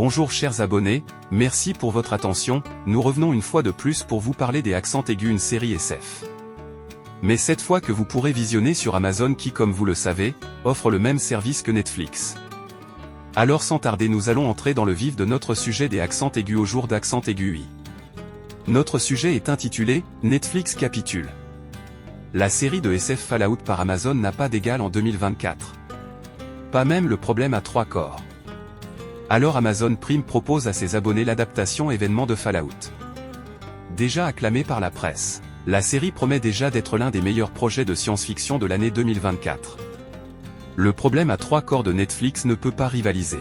Bonjour chers abonnés, merci pour votre attention, nous revenons une fois de plus pour vous parler des Accents aigus, une série SF. Mais cette fois que vous pourrez visionner sur Amazon qui, comme vous le savez, offre le même service que Netflix. Alors sans tarder, nous allons entrer dans le vif de notre sujet des Accents aigus au jour d'Accents aigus 8. Notre sujet est intitulé « Netflix capitule ». La série de SF Fallout par Amazon n'a pas d'égal en 2024. Pas même le problème à 3 corps. Alors Amazon Prime propose à ses abonnés l'adaptation événement de Fallout. Déjà acclamée par la presse, la série promet déjà d'être l'un des meilleurs projets de science-fiction de l'année 2024. Le problème à 3 corps de Netflix ne peut pas rivaliser.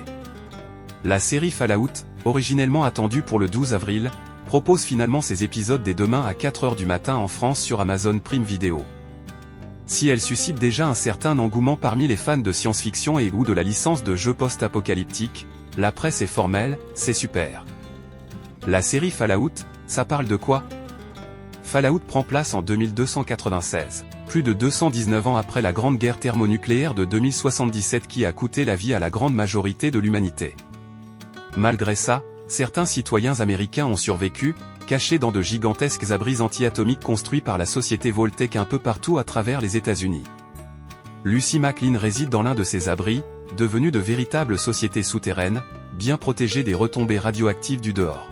La série Fallout, originellement attendue pour le 12 avril, propose finalement ses épisodes dès demain à 4 h du matin en France sur Amazon Prime Video. Si elle suscite déjà un certain engouement parmi les fans de science-fiction et ou de la licence de jeux post-apocalyptiques, la presse est formelle, c'est super. La série Fallout, ça parle de quoi? Fallout prend place en 2296, plus de 219 ans après la grande guerre thermonucléaire de 2077 qui a coûté la vie à la grande majorité de l'humanité. Malgré ça, certains citoyens américains ont survécu, cachés dans de gigantesques abris anti-atomiques construits par la société Voltec un peu partout à travers les États-Unis. Lucy McLean réside dans l'un de ces abris, devenue de véritables sociétés souterraines, bien protégées des retombées radioactives du dehors.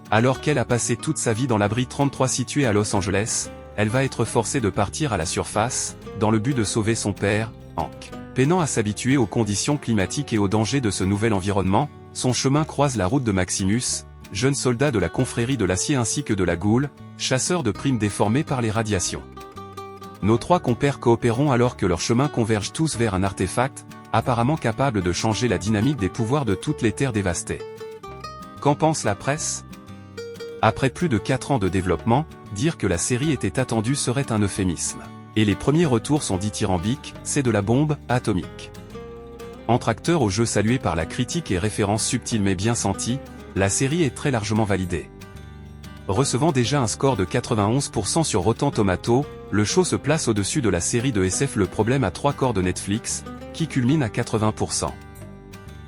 Alors qu'elle a passé toute sa vie dans l'abri 33 situé à Los Angeles, elle va être forcée de partir à la surface, dans le but de sauver son père, Hank. Peinant à s'habituer aux conditions climatiques et aux dangers de ce nouvel environnement, son chemin croise la route de Maximus, jeune soldat de la confrérie de l'acier ainsi que de la Goule, chasseur de primes déformés par les radiations. Nos 3 compères coopéreront alors que leurs chemins convergent tous vers un artefact, apparemment capable de changer la dynamique des pouvoirs de toutes les terres dévastées. Qu'en pense la presse? Après plus de 4 ans de développement, dire que la série était attendue serait un euphémisme. Et les premiers retours sont dithyrambiques, c'est de la bombe atomique. Entre acteurs au jeu salué par la critique et références subtiles mais bien senties, la série est très largement validée. Recevant déjà un score de 91% sur Rotten Tomatoes, le show se place au-dessus de la série de SF Le problème à 3 corps de Netflix, qui culmine à 80%.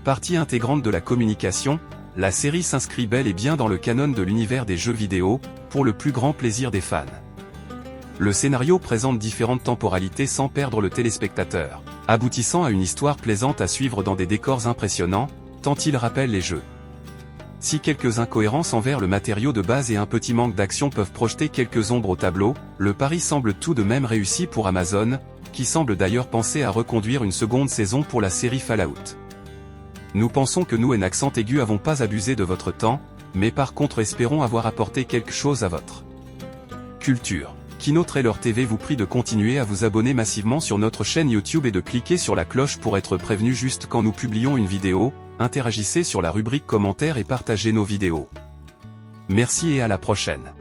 Partie intégrante de la communication, la série s'inscrit bel et bien dans le canon de l'univers des jeux vidéo, pour le plus grand plaisir des fans. Le scénario présente différentes temporalités sans perdre le téléspectateur, aboutissant à une histoire plaisante à suivre dans des décors impressionnants, tant il rappelle les jeux. Si quelques incohérences envers le matériau de base et un petit manque d'action peuvent projeter quelques ombres au tableau, le pari semble tout de même réussi pour Amazon, qui semble d'ailleurs penser à reconduire une seconde saison pour la série Fallout. Nous pensons que nous Accents aigus avons pas abusé de votre temps, mais par contre espérons avoir apporté quelque chose à votre culture. Kino Trailer TV vous prie de continuer à vous abonner massivement sur notre chaîne YouTube et de cliquer sur la cloche pour être prévenu juste quand nous publions une vidéo. Interagissez sur la rubrique commentaires et partagez nos vidéos. Merci et à la prochaine.